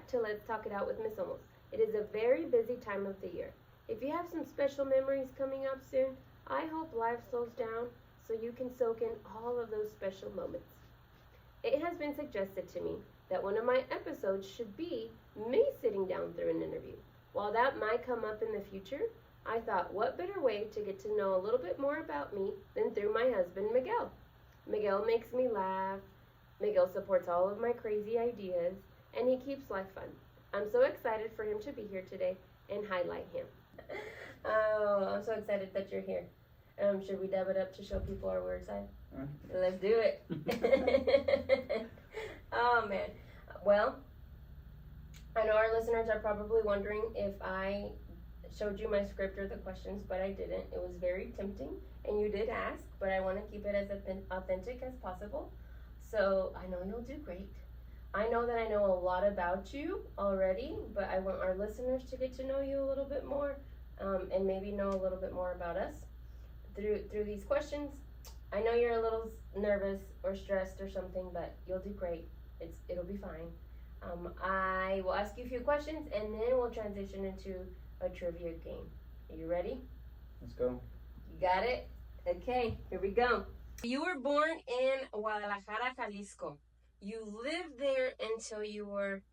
to Let's Talk It Out with Miss Olmos. It is a very busy time of the year. If you have some special memories coming up soon, I hope life slows down so you can soak in all of those special moments. It has been suggested to me that one of my episodes should be me sitting down through an interview. While that might come up in the future, I thought what better way to get to know a little bit more about me than through my husband, Miguel. Miguel makes me laugh. Miguel supports all of my crazy ideas, and he keeps life fun. I'm so excited for him to be here today and highlight him. Oh, I'm so excited that you're here. Should we dab it up to show people our weird side? Let's do it. Oh, man. Well, I know our listeners are probably wondering if I showed you my script or the questions, but I didn't. It was very tempting, and you did ask, but I want to keep it as authentic as possible. So I know you'll do great. I know that I know a lot about you already, but I want our listeners to get to know you a little bit more, and maybe know a little bit more about us through these questions. I know you're a little nervous or stressed or something, but you'll do great. It'll be fine. I will ask you a few questions, and then we'll transition into a trivia game. Are you ready? Let's go. You got it? Okay, here we go. You were born in Guadalajara, Jalisco. You lived there until you were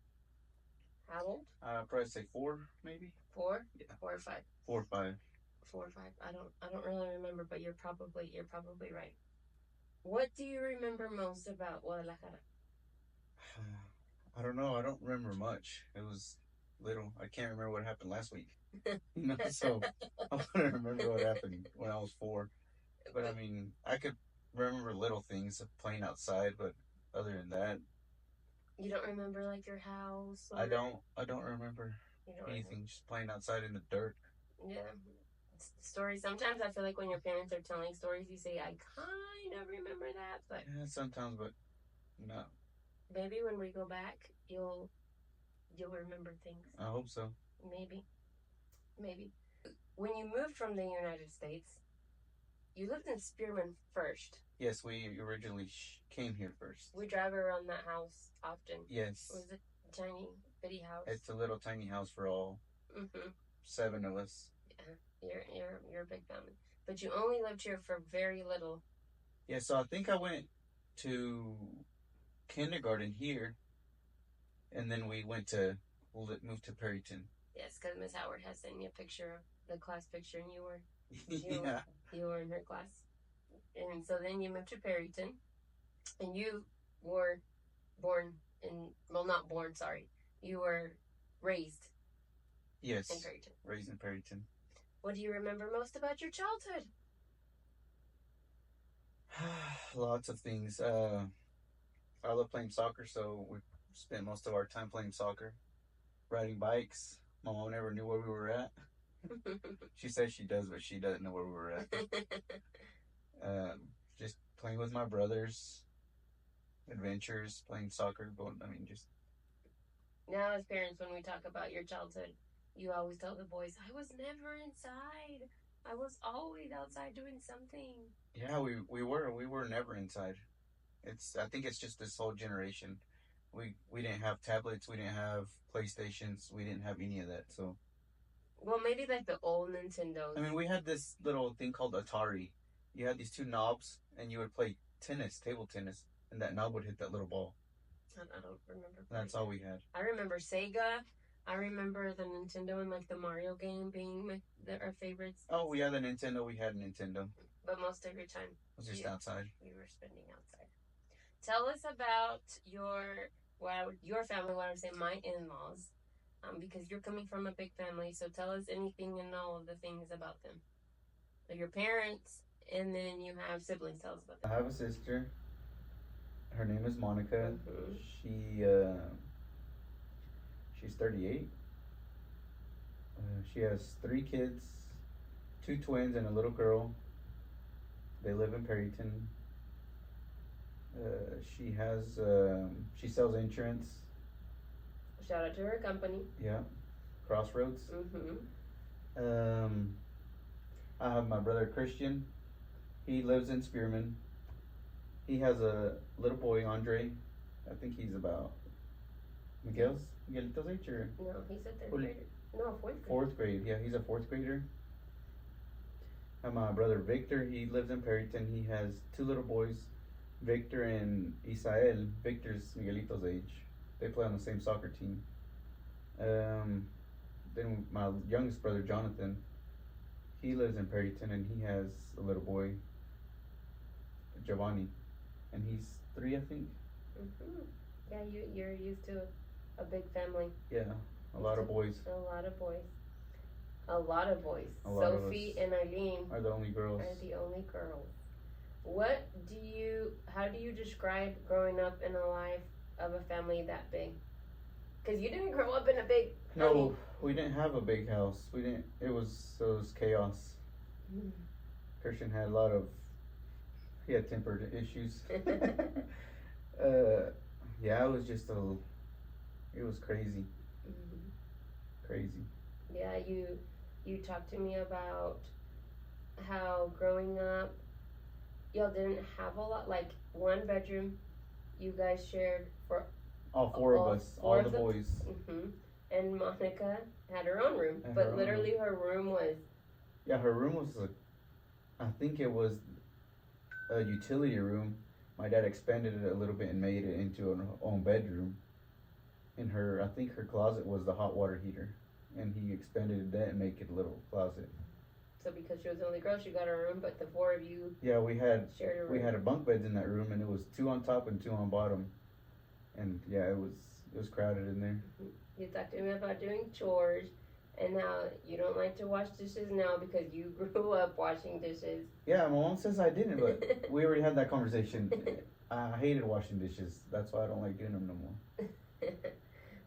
how old? Probably say 4, maybe. 4? Yeah. 4 or 5? 4 or 5. 4 or 5. I don't really remember, but you're probably right. What do you remember most about Guadalajara? I don't know. I don't remember much. It was little. I can't remember what happened last week. So I want to remember what happened when I was 4. But I mean, I could remember little things of playing outside, but other than that, you don't remember like your house? I don't remember anything. Remember. Just playing outside in the dirt. Yeah. Stories. Sometimes I feel like when your parents are telling stories, you say, "I kind of remember that," but yeah, sometimes, but no. Maybe when we go back, you'll remember things. I hope so. Maybe. When you moved from the United States, you lived in Spearman first. Yes, we originally came here first. We drive around that house often. Yes. It was a tiny, bitty house. It's a little tiny house for all 7 of us. Yeah, you're a big family. But you only lived here for very little. Yeah, so I think I went to kindergarten here, and then we moved to Perryton. Yes, because Miss Howard has sent me a picture of the class picture, and you were in her class. And so then you moved to Perryton, and you were you were raised. Yes. In Perryton. Raised in Perryton. What do you remember most about your childhood? Lots of things. I love playing soccer, so we spent most of our time playing soccer, riding bikes. My mom never knew where we were at. She says she does, but she doesn't know where we were at. Just playing with my brothers, adventures, playing soccer. Now, as parents, when we talk about your childhood, you always tell the boys, "I was never inside. I was always outside doing something." Yeah, we were never inside. I think it's just this whole generation. We didn't have tablets, we didn't have PlayStations, we didn't have any of that. So, well, maybe like the old Nintendos. I mean, we had this little thing called Atari. You had these 2 knobs, and you would play table tennis, and that knob would hit that little ball. I don't remember. That's all we had. I remember Sega. I remember the Nintendo and like the Mario game being our favorites. Oh, yeah, the Nintendo. We had a Nintendo. But most of your time it was just outside. You were spending outside. Tell us about your family. What I would say, my in-laws, because you're coming from a big family. So tell us anything and all of the things about them. So your parents, and then you have siblings. Tell us about them. I have a sister. Her name is Monica. She's 38. She has 3 kids, 2 twins, and a little girl. They live in Perryton. She sells insurance. Shout out to her company. Yeah, Crossroads. I have my brother Christian. He lives in Spearman. He has a little boy, Andre. I think he's about Miguelito's age, or No, he's a third Well, grader. No, fourth grade. fourth grade. Yeah, he's a fourth grader. And my brother Victor, he lives in Perryton. He has two little boys, Victor and Isael. Victor's Miguelito's age. They play on the same soccer team. Then my youngest brother Jonathan, he lives in Perryton, and he has a little boy, Giovanni, and he's 3, I think. Mhm. Yeah, you're used to a big family. Yeah, a lot of boys. A lot of boys. A lot of boys. A lot of Sophie us and Eileen are the only girls. are the only girls. How do you describe growing up in a life of a family that big? Because you didn't grow up in a big. No, we didn't have a big house. We didn't. It was chaos. Mm. Christian had he had tempered issues. Yeah, it was just it was crazy. Mhm. Crazy. Yeah, you talked to me about how growing up, y'all didn't have a lot, like one bedroom, you guys shared for. All four of us, all the boys. Mhm. And Monica had her own room, Had her but own literally her room was. Yeah, her room was I think it was a utility room. My dad expanded it a little bit and made it into an own bedroom. And I think her closet was the hot water heater, and he expanded that and make it a little closet. So because she was the only girl, she got her room, but the four of you. Yeah, we had shared a room. a bunk beds in that room, and it was 2 on top and 2 on bottom, and yeah, it was crowded in there. You talked to me about doing chores, and how you don't like to wash dishes now because you grew up washing dishes. Yeah, my mom says I didn't, but we already had that conversation. I hated washing dishes. That's why I don't like doing them no more.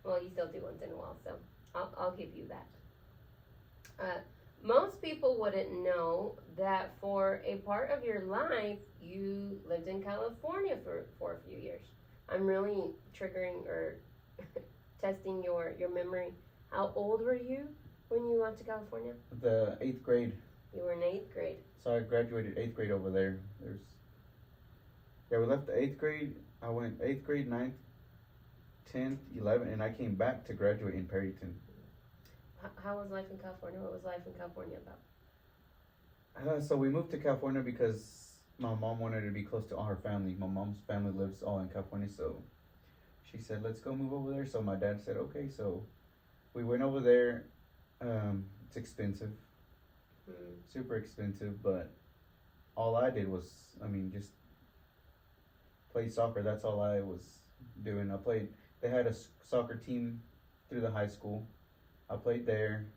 Well, you still do once in a while, so I'll give you that. Most people wouldn't know that for a part of your life you lived in California for a few years. I'm really triggering or testing your memory. How old were you when you went to California? The 8th grade. You were in 8th grade. So I graduated 8th grade over there. We left the 8th grade. I went 8th grade, 9th, 10th, 11th, and I came back to graduate in Perryton. How was life in California? What was life in California about? So we moved to California because my mom wanted to be close to all her family. My mom's family lives all in California, so she said, let's go move over there. So my dad said, okay. So we went over there. It's expensive. Super expensive, but all I did was, just play soccer. That's all I was doing. They had a soccer team through the high school. I played there.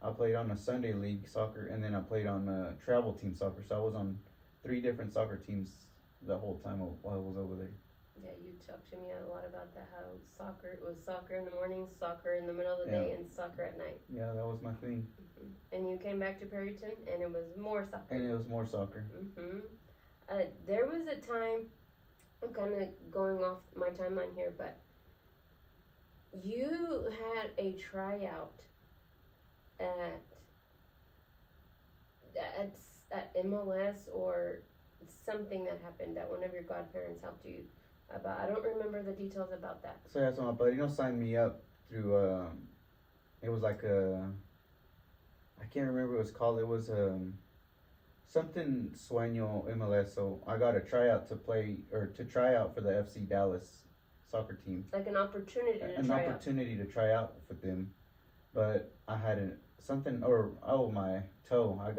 I played on a Sunday league soccer, and then I played on a travel team soccer. So I was on 3 different soccer teams the whole time while I was over there. Yeah, you talked to me a lot about that, how it was soccer in the morning, soccer in the middle of the day, and soccer at night. Yeah, that was my thing. Mm-hmm. And you came back to Perryton, and it was more soccer. There was a time, I'm kind of going off my timeline here, but you had a tryout at MLS or something that happened that one of your godparents helped you about. I don't remember the details about that. So yeah, so my buddy signed me up through it was like I can't remember what it was called. It was something Sueño MLS. So I got a tryout to try out for the FC Dallas soccer team. Like an opportunity to try out for them, but I had my toe. I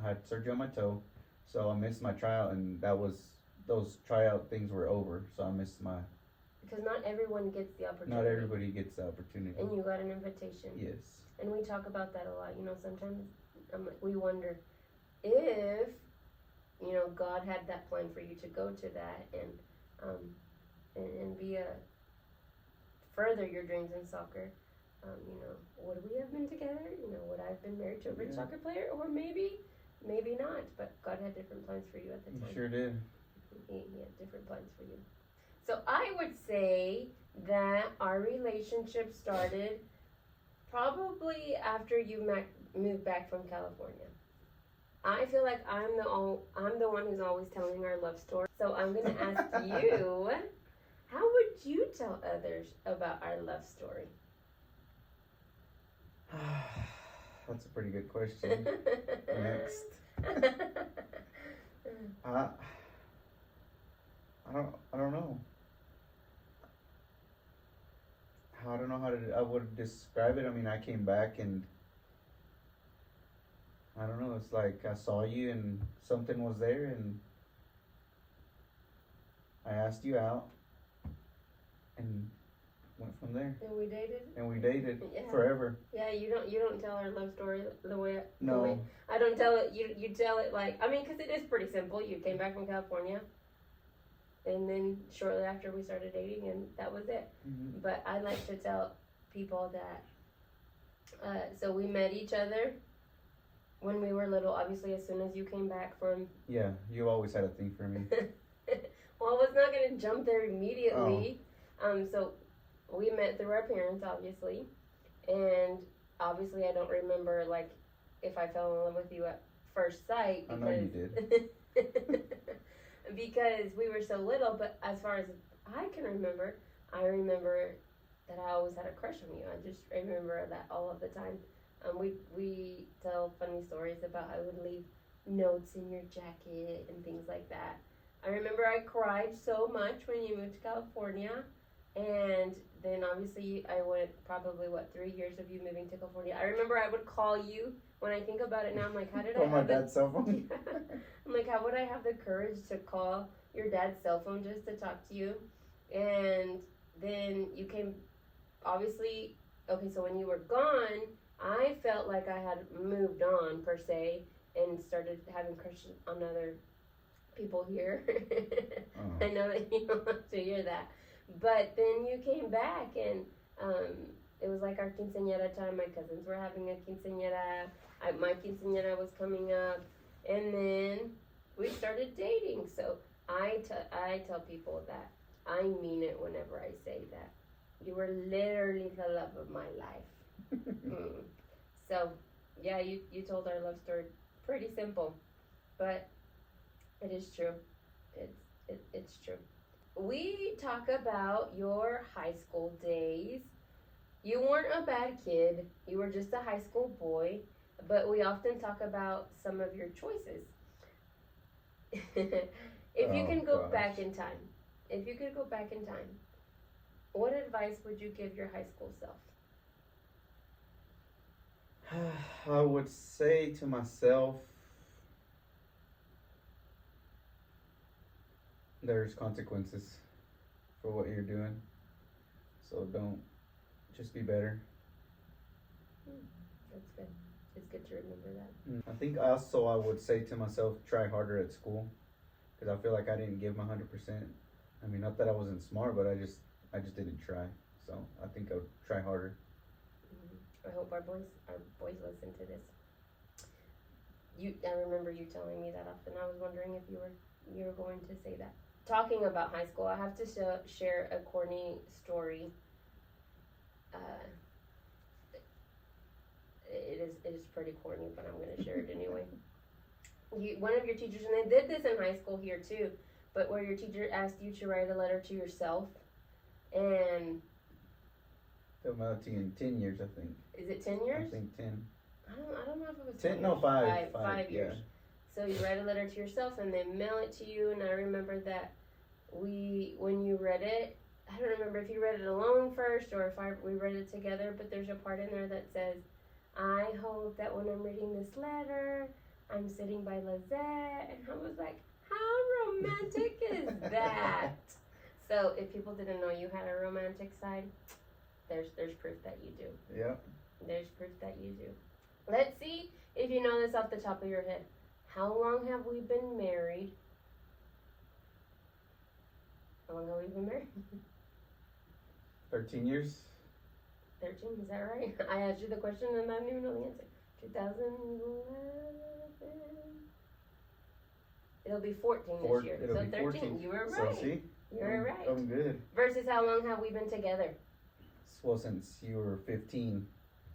had surgery on my toe, so I missed my tryout, and those tryout things were over, so I missed my. Because not everyone gets the opportunity. Not everybody gets the opportunity. And you got an invitation. Yes. And we talk about that a lot. Sometimes we wonder if God had that plan for you to go to that and be further your dreams in soccer. Would we have been together? Would I have been married to a rich soccer player? Or maybe not. But God had different plans for you at the time. He sure did. He had different plans for you. So I would say that our relationship started probably after you moved back from California. I feel like I'm the one who's always telling our love story. So I'm going to ask you, How would you tell others about our love story? That's a pretty good question. Next. I don't know. I don't know I would describe it. I mean, I came back and I don't know. It's like I saw you and something was there, and I asked you out, and went from there. And we dated. And we dated Yeah. forever. Yeah, you don't tell our love story the way. No. The way, I don't tell it. You tell it like, I mean, because it is pretty simple. You came back from California, and then shortly after we started dating, and that was it. Mm-hmm. But I like to tell people that. So we met each other when we were little. Obviously, as soon as you came back from. Yeah, you always had a thing for me. Well, I was not gonna jump there immediately. So we met through our parents, obviously, and obviously I don't remember like if I fell in love with you at first sight. I know you did. Because we were so little. But as far as I can remember, I remember that I always had a crush on you. I just remember that all of the time. We tell funny stories about how I would leave notes in your jacket and things like that. I remember I cried so much when you moved to California, and then obviously I went probably 3 years of you moving to California. I remember I would call you. When I think about it now, I'm like, how did I Call my have dad's cell phone. I'm like, how would I have the courage to call your dad's cell phone just to talk to you? And then you came, obviously, okay, so when you were gone, I felt like I had moved on, per se, and started having crushes on other people here. I know that you don't want to hear that. But then you came back, and it was like our quinceañera time. My cousins were having a quinceañera. My quinceañera was coming up. And then we started dating. So I tell people that I mean it whenever I say that. You were literally the love of my life. So, yeah, you told our love story pretty simple. But it is true. It's true. We talk about your high school days. You weren't a bad kid. You were just a high school boy. But we often talk about some of your choices. If you can go back in time, what advice would you give your high school self? I would say to myself, there's consequences for what you're doing. So just be better. That's good. It's good to remember that. I think also I would say to myself, try harder at school. Because I feel like I didn't give my 100%. I mean, not that I wasn't smart, but I just didn't try. So I think I would try harder. I hope our boys listen to this. I remember you telling me that often. I was wondering if you were going to say that. Talking about high school, I have to share a corny story. It is pretty corny, but I'm going to share it anyway. One of your teachers, and they did this in high school here too, but where your teacher asked you to write a letter to yourself, and About in 10 years, I think. Is it 10 years? I think 10. I don't know if it was 10. 10 No, years. 5. 5 years. Yeah. So you write a letter to yourself and they mail it to you. And I remember that when you read it, I don't remember if you read it alone first or if we read it together, but there's a part in there that says, I hope that when I'm reading this letter, I'm sitting by Lizette. And I was like, how romantic is that? So if people didn't know you had a romantic side, there's proof that you do. Yeah. There's proof that you do. Let's see if you know this off the top of your head. How long have we been married? How long have we been married? 13 years. 13, is that right? I asked you the question and I don't even know the answer. 2011. It'll be 14 this year. It'll So be 13. 14. You were right. So see? You were right. I'm good. Versus how long have we been together? Well, since you were 15.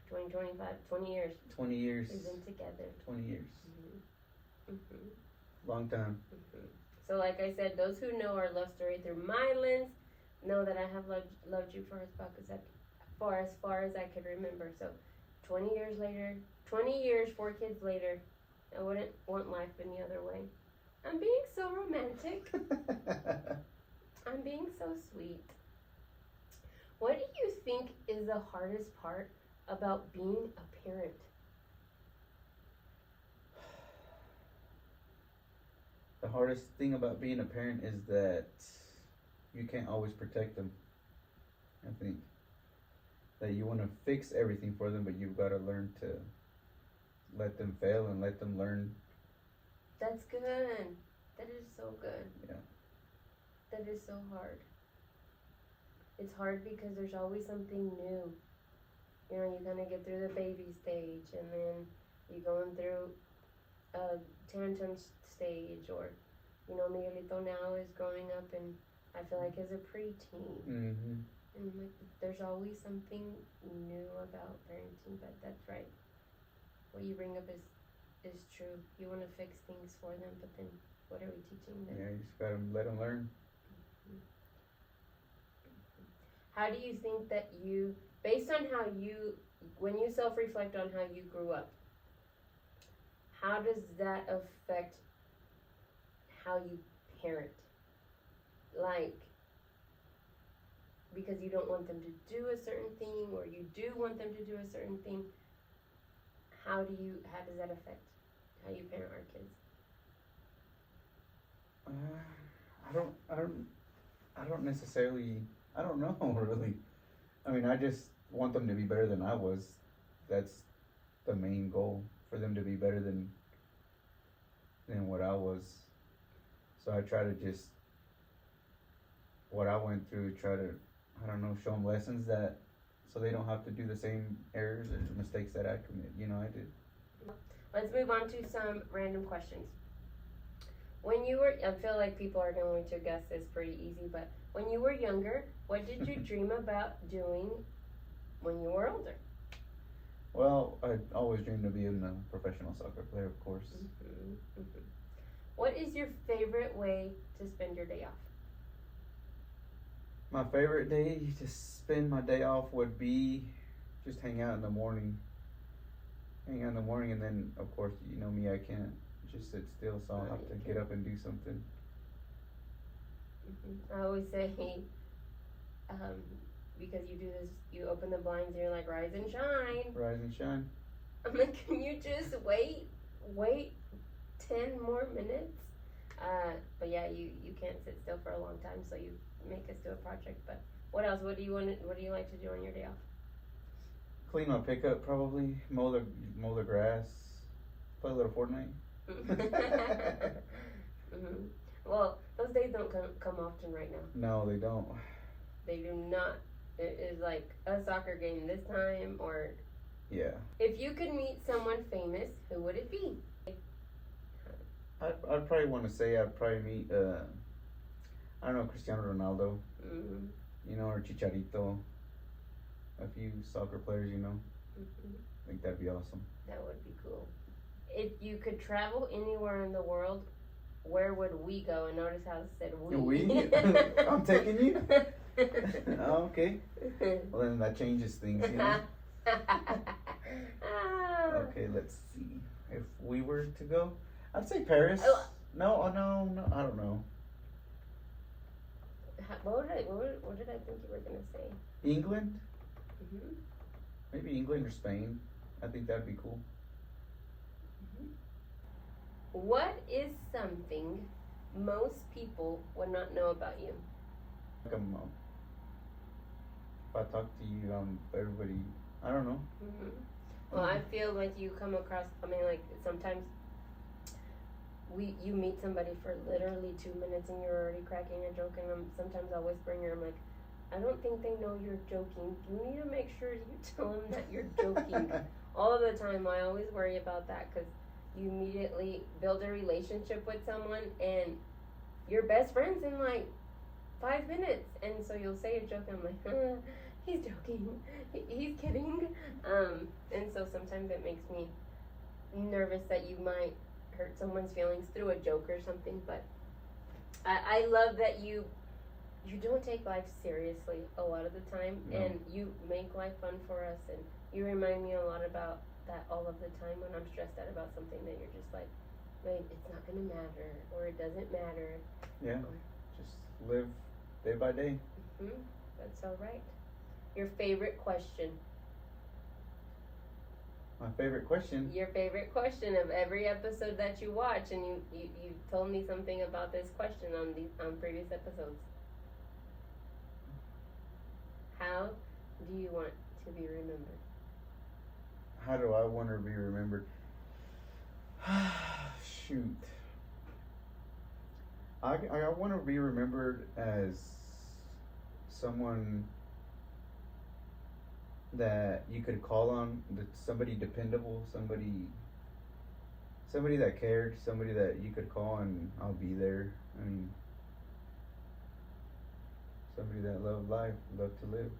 20, 25, 20 years. 20 years. We've been together. 20 years. Mm-hmm. Mm-hmm. Long time. Mm-hmm. So like I said, those who know our love story through my lens know that I have loved you for as far as I could remember. So 20 years later, 20 years, 4 kids later, I wouldn't want life any other way. I'm being so romantic. I'm being so sweet. What do you think is the hardest part about being a parent? The hardest thing about being a parent is that you can't always protect them. I think that you want to fix everything for them, but you've got to learn to let them fail and let them learn. That's good. That is so good. Yeah. That is so hard. It's hard because there's always something new. You know, you kind of get through the baby stage, and then you're going through a tantrum stage, or, you know, Miguelito now is growing up, and I feel like is a preteen. Mm-hmm. And like, there's always something new about parenting, but that's right. What you bring up is true. You want to fix things for them, but then what are we teaching them? Yeah, you just gotta let them learn. How do you think that you, based on how you, when you self-reflect on how you grew up, how does that affect how you parent? Like, because you don't want them to do a certain thing, or you do want them to do a certain thing, how does that affect how you parent our kids? I don't necessarily, I don't know really. I mean, I just want them to be better than I was. That's the main goal, for them to be better than what I was. So I try to just, what I went through, try to, I don't know, show them lessons that, so they don't have to do the same errors or mistakes that I commit. You know, I did. Let's move on to some random questions. When you were, I feel like people are going to guess this pretty easy, but when you were younger, what did you dream about doing when you were older? Well, I always dreamed of being a professional soccer player, of course. Mm-hmm, mm-hmm. What is your favorite way to spend your day off? My favorite day to spend my day off would be just hang out in the morning. Hang out in the morning, and then, of course, you know me, I can't just sit still, so I'll have to get up and do something. I always say, because you do this, you open the blinds and you're like, rise and shine. Rise and shine. I'm like, can you just wait 10 more minutes? But yeah, you can't sit still for a long time, so you make us do a project. But what else? What do you like to do on your day off? Clean my pickup, probably. Mow the grass. Play a little Fortnite. Mm-hmm. Well, those days don't come often right now. No, they don't. They do not. It is like a soccer game this time, or... Yeah. If you could meet someone famous, who would it be? I'd probably want to say I'd probably meet, I don't know, Cristiano Ronaldo. Mm-hmm. You know, or Chicharito. A few soccer players, you know. Mm-hmm. I think that'd be awesome. That would be cool. If you could travel anywhere in the world, where would we go? And notice how it said we. We? I'm taking you? Oh, okay. Well, then that changes things, you know. Okay, let's see. If we were to go, I'd say Paris. No, I don't know. What did I think you were going to say? England? Mm-hmm. Maybe England or Spain. I think that'd be cool. What is something most people would not know about you? If I talk to you, everybody, I don't know. Mm-hmm. Well, I feel like you come across, like sometimes you meet somebody for literally 2 minutes and you're already cracking a joke, and sometimes I'll whisper in your ear, I'm like, I don't think they know you're joking. You need to make sure you tell them that you're joking. All of the time, I always worry about that, because you immediately build a relationship with someone and you're best friends in like 5 minutes, and so you'll say a joke and I'm like, he's joking, he's kidding, and so sometimes it makes me nervous that you might hurt someone's feelings through a joke or something. But I love that you you don't take life seriously a lot of the time, No. and you make life fun for us, and you remind me a lot about that all of the time when I'm stressed out about something that you're just like, babe, it's not gonna matter, or it doesn't matter. Yeah. Just live day by day. That's all right. Your favorite question. My favorite question. Your favorite question of every episode that you watch, and you told me something about this question on previous episodes. How do you want to be remembered? How do I want to be remembered? Shoot. I want to be remembered as someone that you could call on, somebody dependable, somebody that cared, somebody that you could call and I'll be there. I mean, somebody that loved life, loved to live.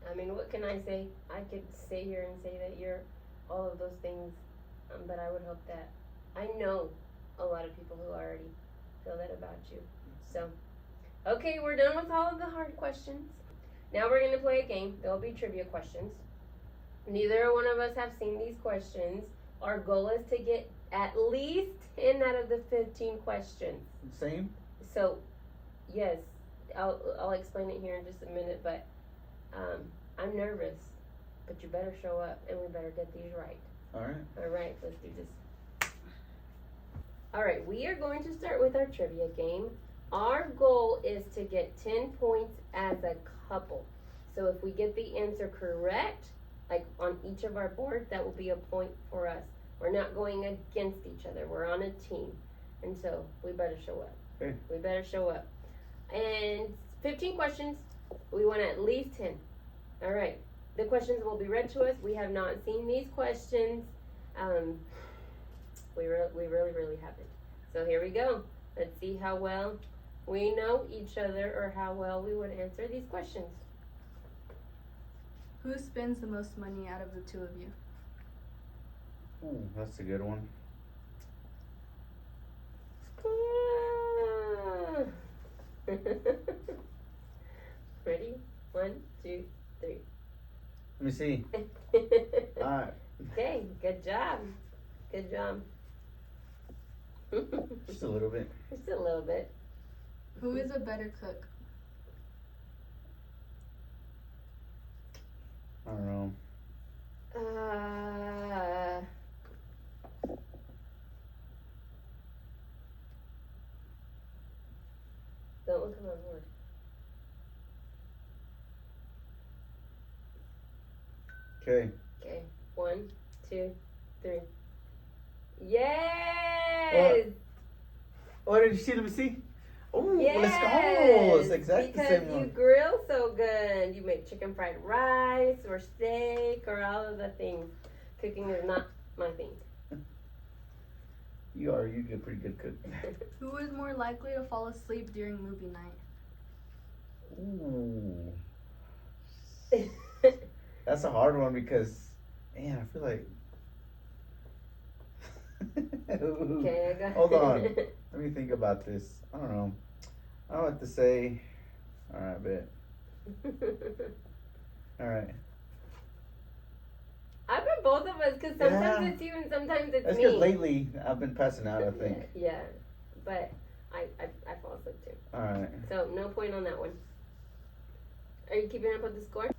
I mean, what can I say? I could sit here and say that you're all of those things, but I would hope that I know a lot of people who already feel that about you. So, okay, we're done with all of the hard questions. Now we're going to play a game. There will be trivia questions. Neither one of us have seen these questions. Our goal is to get at least 10 out of the 15 questions. Same? So, yes, I'll explain it here in just a minute, but I'm nervous, but you better show up and we better get these right. All right, let's do this. All right, we are going to start with our trivia game. Our goal is to get 10 points as a couple. So if we get the answer correct, like on each of our boards, that will be a point for us. We're not going against each other. We're on a team. And so we better show up. Okay. We better show up. And 15 questions. We want at least 10. All right. The questions will be read to us. We have not seen these questions. We really haven't. So here we go. Let's see how well we know each other or how well we would answer these questions. Who spends the most money out of the two of you? Ooh, that's a good one. Ready? 1, 2, 3. Let me see. All right. Okay, good job. Good job. Just a little bit. Just a little bit. Who is a better cook? I don't know. Don't look at my board. Okay. Okay, 1, 2, 3. Yes! Oh, did you see? Let me see. Oh, Yes! let's go. It's exactly the same Because you one. grill so good. You make chicken fried rice or steak or all of the things. Cooking is not my thing. You are. You're a pretty good cook. Who is more likely to fall asleep during movie night? Ooh. That's a hard one because, man, I feel like. Okay, I got Hold on. Let me think about this. I don't know. I don't know what to say. All right, bet. All right. I bet both of us, because sometimes Yeah. it's you and sometimes it's That's me. because lately I've been passing out, I think. Yeah, but I fall asleep too. All right. So no point on that one. Are you keeping up with the score?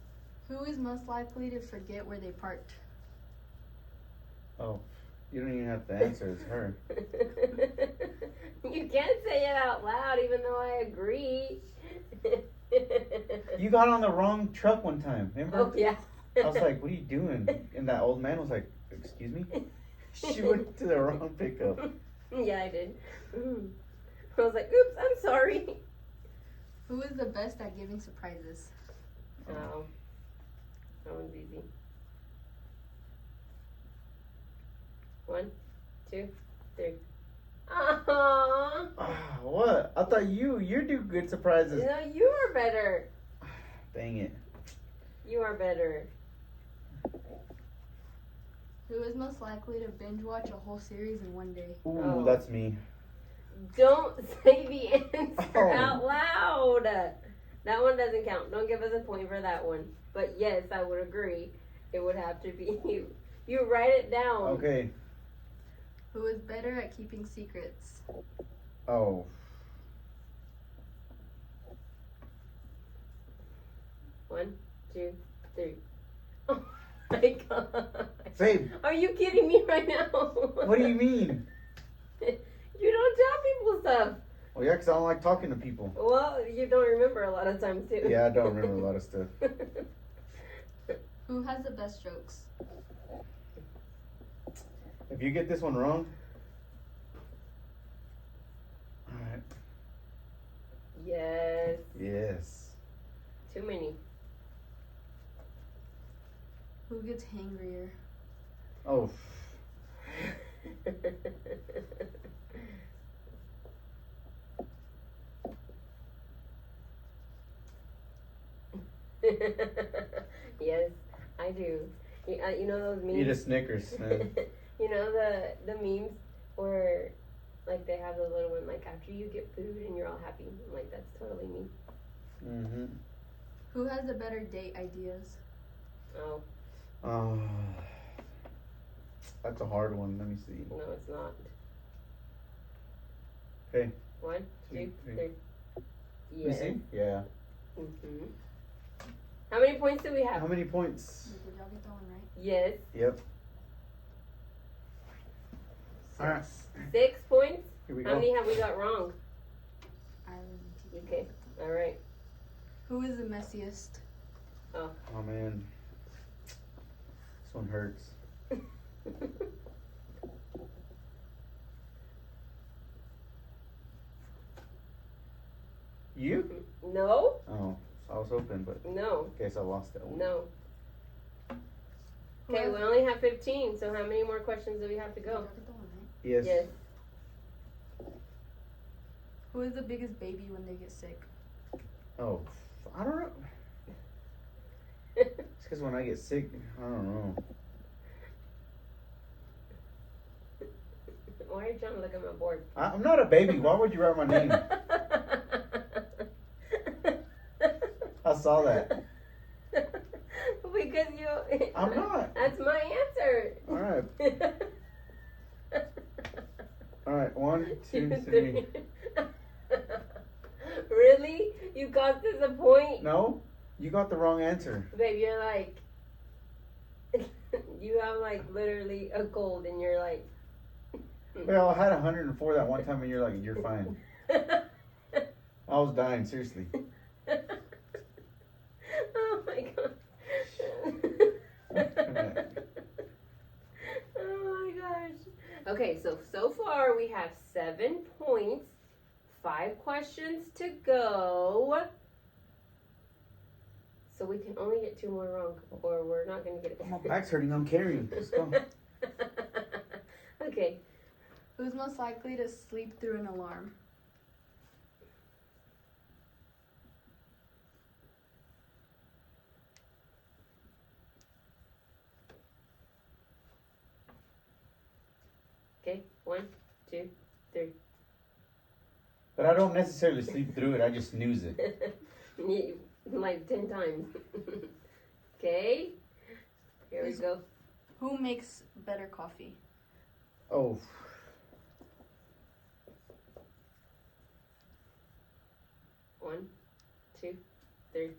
Who is most likely to forget where they parked? Oh, you don't even have to answer. It's her. You can't say it out loud, even though I agree. You got on the wrong truck one time, remember? Oh yeah. I was like, what are you doing? And that old man was like, excuse me? She went to the wrong pickup. Yeah, I did. I was like, oops, I'm sorry. Who is the best at giving surprises? Oh, that one's easy. 1, 2, 3. Aww. Ah, what? I thought you do good surprises. No, you are better. Dang it. You are better. Who is most likely to binge watch a whole series in one day? Ooh, Oh. that's me. Don't say the answer Oh. out loud. That one doesn't count. Don't give us a point for that one. But yes, I would agree. It would have to be you. You write it down. Okay. Who is better at keeping secrets? Oh. One, two, three. Oh my god. Babe. Are you kidding me right now? What do you mean? You don't tell people stuff. Well, yeah, because I don't like talking to people. Well, you don't remember a lot of times too. Yeah, I don't remember a lot of stuff. Who has the best jokes? If you get this one wrong. Alright. Yes. Yes. Too many. Who gets hangrier? Oh. Yes, I do. You know those memes? Eat a Snickers, man. You know the memes where like they have the little one like after you get food and you're all happy. I'm like, that's totally me. Mm-hmm. Who has the better date ideas? Oh, That's a hard one. Let me see. no, it's not. Okay. 1, 2, 2, 3. 3. Let me Yes. see. Yeah. Mm-hmm. How many points do we have? How many points? Did y'all get that one right? Yes. Yep. Alright. 6 points. Here we How go. many have we got wrong? I was Okay. All right. Who is the messiest? Oh man. This one hurts. You? No. Oh, I was hoping, but No. guess I lost that one. No. Who Okay, has- we only have 15, so how many more questions do we have to Did go? y'all get that one right? Yes. Yes. Who is the biggest baby when they get sick? Oh, I don't know. It's because when I get sick, I don't know. Why are you trying to look at my board? I'm not a baby. Why would you write my name? I saw that. Because you. I'm not. That's my answer. All right. All right. 1, 2, 3. Really? You cost us a point? No, you got the wrong answer. Babe, you're like. You have like literally a cold and you're like. Well, I had 104 that one time, and you're like, you're fine. I was dying, seriously. Oh my god. Oh my gosh. Okay, so far we have 7 points, 5 questions to go. So we can only get 2 more wrong, or we're not going to get it. My back's hurting. I'm carrying. Let's go. Okay. Who's most likely to sleep through an alarm? Okay. 1, 2, 3. But I don't necessarily sleep through it. I just snooze it. Like 10 times. Okay. Here we go. Who makes better coffee? Oh. One, 2, 3.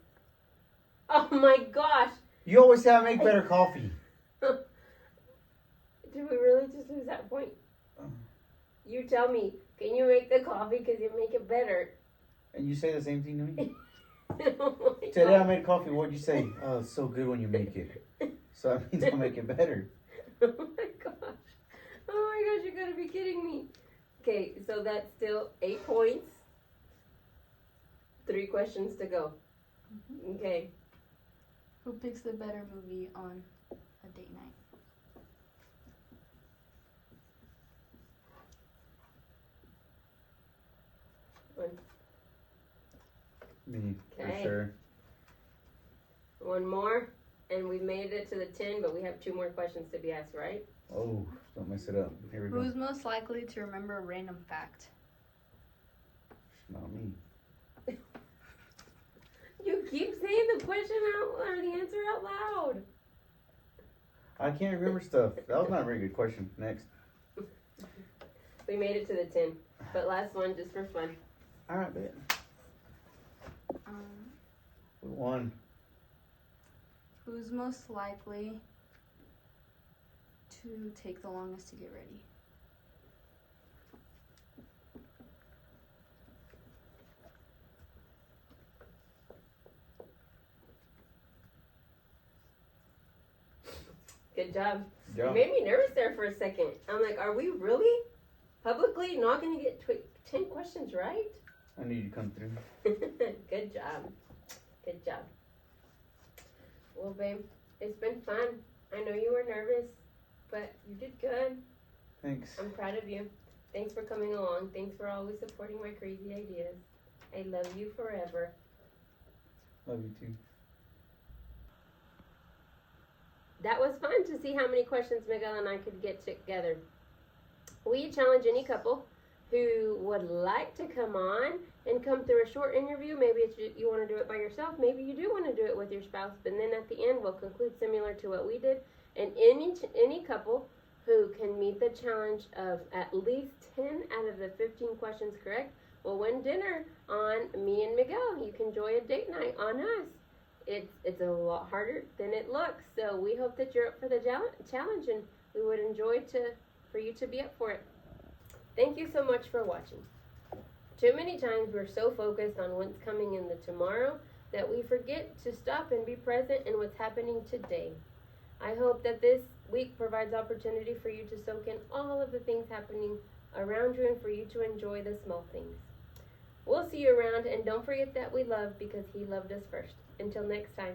Oh my gosh! You always say I make better coffee. Did we really just lose that point? You tell me. Can you make the coffee because you make it better? And you say the same thing to me? Oh my Today I gosh. made coffee. What'd you say? Oh, it's so good when you make it. So that means I'll make it better. Oh my gosh. Oh my gosh, you gotta be kidding me. Okay, so that's still 8 points. 3 questions to go. Okay. Who picks the better movie on a date night? Me, for Okay. sure. One more, and we made it to the 10, but we have 2 more questions to be asked, right? Oh, don't mess it up. Here we go. Who's most likely to remember a random fact? Not me. You keep saying the question or the answer out loud. I can't remember stuff. That was not a very good question. Next. We made it to the 10. But last one, just for fun. Alright, bet. We won. Who's most likely to take the longest to get ready? Good job. Good You job. made me nervous there for a second. I'm like, are we really publicly not going to get 10 questions right? I knew you'd come through. Good job. Good job. Well, babe, it's been fun. I know you were nervous, but you did good. Thanks. I'm proud of you. Thanks for coming along. Thanks for always supporting my crazy ideas. I love you forever. Love you too. That was fun to see how many questions Miguel and I could get together. We challenge any couple who would like to come on and come through a short interview. Maybe it's you want to do it by yourself. Maybe you do want to do it with your spouse. But then at the end, we'll conclude similar to what we did. And any couple who can meet the challenge of at least 10 out of the 15 questions correct will win dinner on me and Miguel. You can enjoy a date night on us. It's a lot harder than it looks. So we hope that you're up for the challenge, and we would enjoy for you to be up for it. Thank you so much for watching. Too many times we're so focused on what's coming in the tomorrow that we forget to stop and be present in what's happening today. I hope that this week provides opportunity for you to soak in all of the things happening around you and for you to enjoy the small things. We'll see you around, and don't forget that we love because He loved us first. Until next time.